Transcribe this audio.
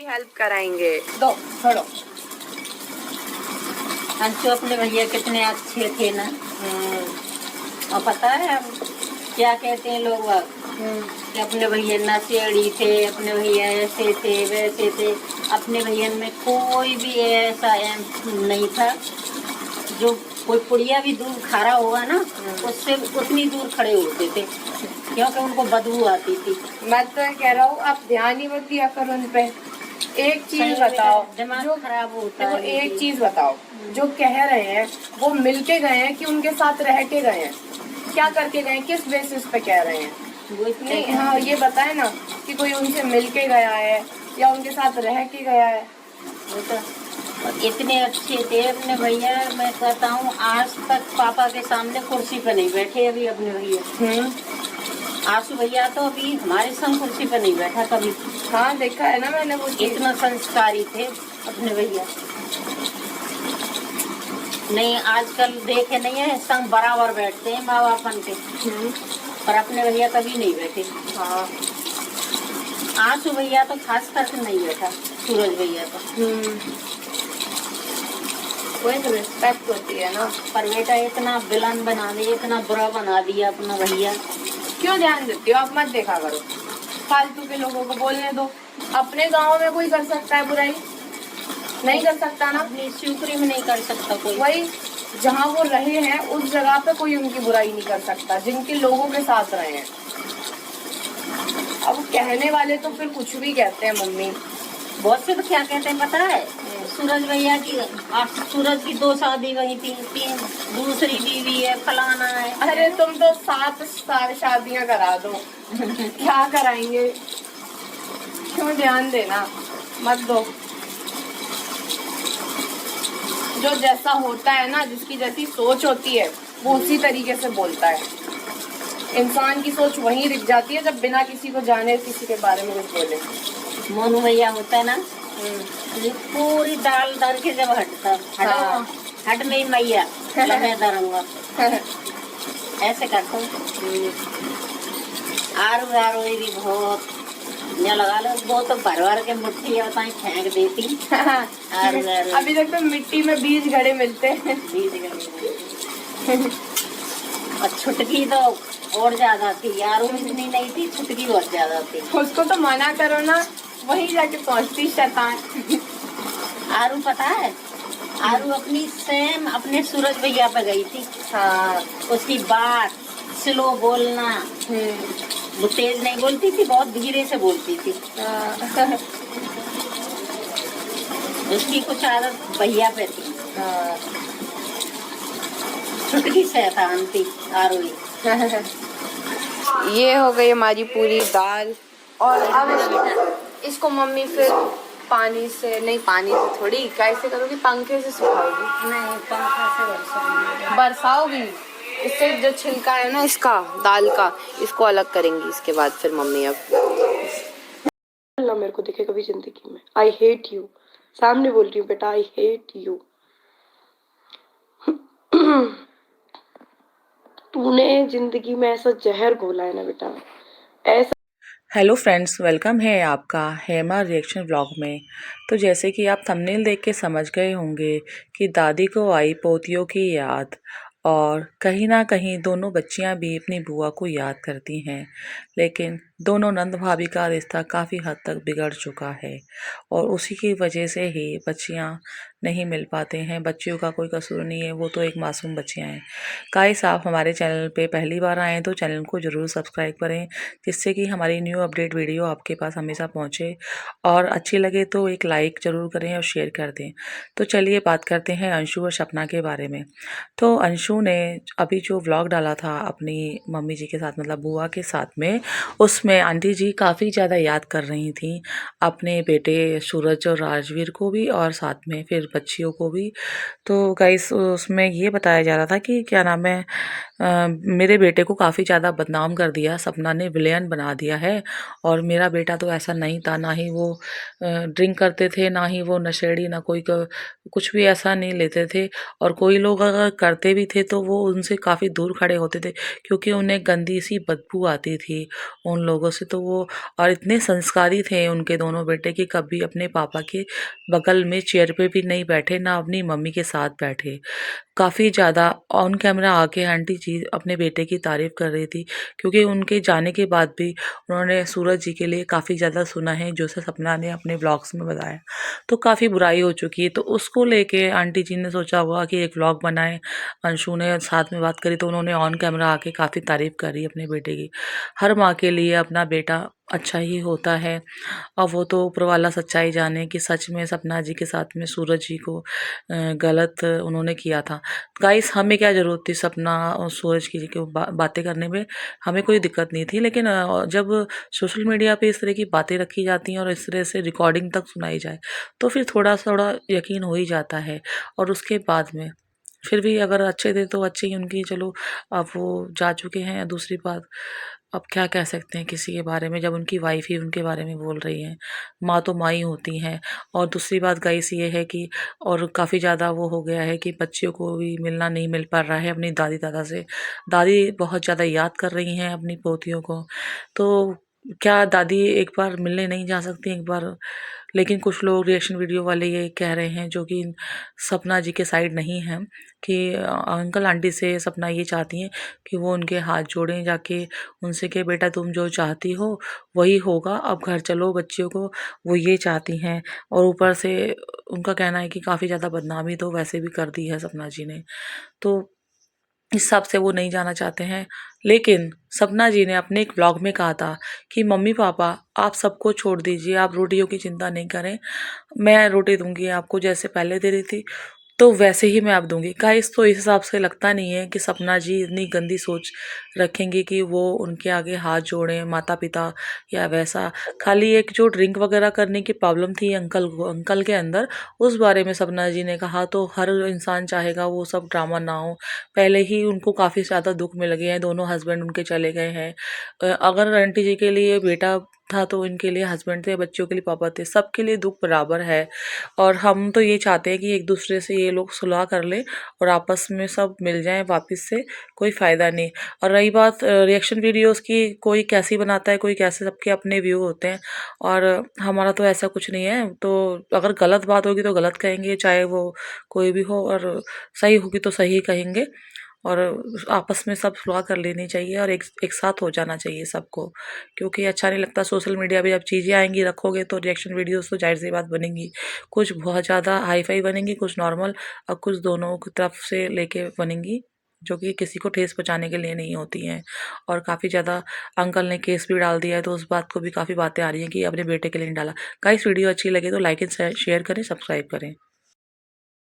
Help कराएंगे। दो छोड़ो। अंशु अपने भैया कितने अच्छे थे ना। और पता है अब क्या कहते हैं लोग कि अपने भैया नशेड़ी थे, अपने भैया ऐसे थे वैसे थे। अपने भैया में कोई भी ऐसा नहीं था जो कोई पुड़िया भी दूर खड़ा होगा ना उससे उतनी दूर खड़े होते थे, क्योंकि उनको बदबू आती थी। मैं तो कह रहा हूँ आप ध्यान ही मत दिया करो उन पे। एक चीज बताओ, दिमाग खराब होता देखो है। एक चीज बताओ, जो कह रहे हैं वो मिल के गए हैं कि उनके साथ रह के गए हैं, क्या करके गए हैं, किस बेसिस पे कह रहे हैं? नहीं, हाँ ये बताए ना कि कोई उनसे मिल के गया है या उनके साथ रह के गया है। वो तो इतने अच्छे थे अपने भैया, मैं कहता हूँ आज तक पापा के सामने कुर्सी पर नहीं बैठे अभी अपने भैया। आंसू भैया तो अभी हमारे संग कुर्सी पर नहीं बैठा कभी। हाँ देखा है ना मैंने वो चीज। इतना संस्कारी थे अपने भैया। नहीं आजकल देखे नहीं है संग बराबर बैठते हैं माँ बापन के, पर अपने भैया कभी नहीं बैठे। हाँ आंसू भैया तो खास करके नहीं बैठा, सूरज भैया तो वही तो रिस्पेक्ट होती है ना। पर बेटा इतना विलन बना दिया, इतना बुरा बना दिया अपना भैया। क्यों ध्यान देती हो आप? मत देखा करो, फालतू के लोगों को बोलने दो। अपने गांव में कोई कर सकता है बुराई? नहीं कर सकता ना। अपनी शिवपुरी में नहीं कर सकता कोई। वही जहाँ वो रहे हैं उस जगह पे कोई उनकी बुराई नहीं कर सकता जिनके लोगों के साथ रहे हैं। अब कहने वाले तो फिर कुछ भी कहते हैं मम्मी। बहुत से तो क्या कहते हैं पता है, सूरज भैया की सूरज की 2 शादी हुई थी, 3 दूसरी बीवी है, फलाना है। अरे तुम तो 7 शादियां करा दो क्या कराएंगे? क्यों ध्यान देना, मत दो। जो जैसा होता है ना, जिसकी जैसी सोच होती है वो उसी तरीके से बोलता है। इंसान की सोच वहीं दिख जाती है जब बिना किसी को जाने किसी के बारे में कुछ बोले। मोनू भैया होता है ना, ये पूरी दाल दर के जब हटता हाँ। हट नहीं मैया मैं दरूंगा ऐसे करता हूँ। आरू भी बहुत या लगा लो, वो तो भर के मुट्ठी होता है फेंक देती। आरू अभी तक तो मिट्टी में बीज घड़े मिलते हैं। और छुटकी तो और ज्यादा थी, आरू इतनी नहीं थी, छुटकी बहुत ज्यादा थी। उसको तो मना करो ना, वहीं जाके पहुंचती शैतान। आरू पता है, आरू अपनी सेम अपने सूरज भैया पे गई थी। हाँ उसकी बात स्लो बोलना, वो तेज नहीं बोलती थी, बहुत धीरे से बोलती थी। उसकी कुछ आदत भैया पे थी। छुटकी शैतान थी आरू। ये हो गई हमारी पूरी दाल। और अब इसको मम्मी फिर पानी से नहीं, पानी से थोड़ी, कैसे करोगी? पंखे से सुखाओगी? नहीं, पंखा से बरसाओगी। इससे जो छिलका है ना इसका दाल का, इसको अलग करेंगी इसके बाद फिर मम्मी। अब ना मेरे को दिखे कभी जिंदगी में। आई हेट यू, सामने बोल रही हूँ बेटा, आई हेट यू। तूने जिंदगी में ऐसा जहर घोला है ना बेटा, ऐसा। हेलो फ्रेंड्स, वेलकम है आपका हेमा रिएक्शन व्लॉग में। तो जैसे कि आप थंबनेल देख के समझ गए होंगे कि दादी को आई पोतियों की याद, और कहीं ना कहीं दोनों बच्चियां भी अपनी बुआ को याद करती हैं। लेकिन दोनों नंद भाभी का रिश्ता काफ़ी हद तक बिगड़ चुका है और उसी की वजह से ही बच्चियां नहीं मिल पाते हैं। बच्चियों का कोई कसूर नहीं है, वो तो एक मासूम बच्चियां हैं। गाइस, आप हमारे चैनल पे पहली बार आए तो चैनल को ज़रूर सब्सक्राइब करें, जिससे कि हमारी न्यू अपडेट वीडियो आपके पास हमेशा पहुंचे। और अच्छी लगे तो एक लाइक ज़रूर करें और शेयर कर दें। तो चलिए बात करते हैं अंशु और सपना के बारे में। तो अंशु ने अभी जो व्लॉग डाला था अपनी मम्मी जी के साथ, मतलब बुआ के साथ में, उसमें आंटी जी काफ़ी ज़्यादा याद कर रही थी अपने बेटे सूरज और राजवीर को भी, और साथ में फिर बच्चियों को भी। तो गाइस, उसमें ये बताया जा रहा था कि क्या नाम है, मेरे बेटे को काफ़ी ज़्यादा बदनाम कर दिया, सपना ने विलेन बना दिया है। और मेरा बेटा तो ऐसा नहीं था, ना ही वो ड्रिंक करते थे, ना ही वो नशेड़ी, ना कोई कुछ भी ऐसा नहीं लेते थे। और कोई लोग अगर करते भी थे तो वो उनसे काफ़ी दूर खड़े होते थे, क्योंकि उन्हें गंदी सी बदबू आती थी उन लोगों से। तो वो और इतने संस्कारी थे उनके दोनों बेटे कि कभी अपने पापा के बगल में चेयर पे भी नहीं बैठे, ना अपनी मम्मी के साथ बैठे। काफ़ी ज़्यादा ऑन कैमरा आके आंटी जी अपने बेटे की तारीफ़ कर रही थी, क्योंकि उनके जाने के बाद भी उन्होंने सूरज जी के लिए काफ़ी ज़्यादा सुना है, जो सपना ने अपने व्लॉग्स में बताया। तो काफ़ी बुराई हो चुकी है, तो उसको लेके आंटी जी ने सोचा होगा कि एक व्लॉग बनाएं। अंशु ने साथ में बात करी तो उन्होंने ऑन कैमरा आके काफ़ी तारीफ़ करी अपने बेटे की। हर माँ के लिए अपना बेटा अच्छा ही होता है। अब वो तो ऊपर वाला सच्चाई जाने कि सच में सपना जी के साथ में सूरज जी को गलत उन्होंने किया था। गाइस, हमें क्या ज़रूरत थी सपना और सूरज की को बातें करने में, हमें कोई दिक्कत नहीं थी। लेकिन जब सोशल मीडिया पे इस तरह की बातें रखी जाती हैं और इस तरह से रिकॉर्डिंग तक सुनाई जाए, तो फिर थोड़ा-थोड़ा यकीन हो ही जाता है। और उसके बाद में फिर भी अगर अच्छे थे तो अच्छे ही उनकी, चलो अब वो जा चुके हैं। दूसरी बात, अब क्या कह सकते हैं किसी के बारे में जब उनकी वाइफ ही उनके बारे में बोल रही है। माँ तो माँ ही होती हैं। और दूसरी बात गाइस ये है कि और काफ़ी ज़्यादा वो हो गया है कि बच्चियों को भी मिलना नहीं मिल पा रहा है अपनी दादी दादा से। दादी बहुत ज़्यादा याद कर रही हैं अपनी पोतियों को। तो क्या दादी एक बार मिलने नहीं जा सकती एक बार? लेकिन कुछ लोग रिएक्शन वीडियो वाले ये कह रहे हैं जो कि सपना जी के साइड नहीं हैं, कि अंकल आंटी से सपना ये चाहती हैं कि वो उनके हाथ जोड़ें जाके, उनसे कि बेटा तुम जो चाहती हो वही होगा, अब घर चलो बच्चियों को, वो ये चाहती हैं। और ऊपर से उनका कहना है कि काफ़ी ज़्यादा बदनामी तो वैसे भी कर दी है सपना जी ने, तो इस हिसाब से वो नहीं जाना चाहते हैं। लेकिन सपना जी ने अपने एक व्लॉग में कहा था कि मम्मी पापा आप सबको छोड़ दीजिए, आप रोटियों की चिंता नहीं करें, मैं रोटी दूंगी आपको, जैसे पहले दे रही थी तो वैसे ही मैं अब दूंगी। गाइस, तो इस हिसाब से लगता नहीं है कि सपना जी इतनी गंदी सोच रखेंगे कि वो उनके आगे हाथ जोड़ें माता पिता, या वैसा। खाली एक जो ड्रिंक वगैरह करने की प्रॉब्लम थी अंकल के अंदर, उस बारे में सपना जी ने कहा, तो हर इंसान चाहेगा वो सब ड्रामा ना हो। पहले ही उनको काफ़ी ज़्यादा दुख में लगे हैं, दोनों हस्बैंड उनके चले गए हैं। अगर आंटी जी के लिए बेटा था तो इनके लिए हस्बैंड थे, बच्चों के लिए पापा थे, सबके लिए दुख बराबर है। और हम तो ये चाहते हैं कि एक दूसरे से ये लोग सुलह कर लें और आपस में सब मिल जाएं वापस से, कोई फ़ायदा नहीं। और रही बात रिएक्शन वीडियोस की, कोई कैसी बनाता है कोई कैसे, सबके अपने व्यू होते हैं। और हमारा तो ऐसा कुछ नहीं है। तो अगर गलत बात होगी तो गलत कहेंगे, चाहे वो कोई भी हो, और सही होगी तो सही कहेंगे। और आपस में सब सुलह कर लेनी चाहिए और एक साथ हो जाना चाहिए सबको, क्योंकि अच्छा नहीं लगता सोशल मीडिया पे जब चीज़ें आएंगी रखोगे तो रिएक्शन वीडियोस तो जाहिर सी बात बनेंगी, कुछ बहुत ज़्यादा हाई फाई बनेंगी, कुछ नॉर्मल, और कुछ दोनों की तरफ से लेके बनेंगी, जो कि किसी को ठेस पहुंचाने के लिए नहीं होती हैं। और काफ़ी ज़्यादा अंकल ने केस भी डाल दिया है, तो उस बात को भी काफ़ी बातें आ रही हैं कि अपने बेटे के लिए नहीं डाला। गाइस, वीडियो अच्छी लगे तो लाइक एंड शेयर करें, सब्सक्राइब करें।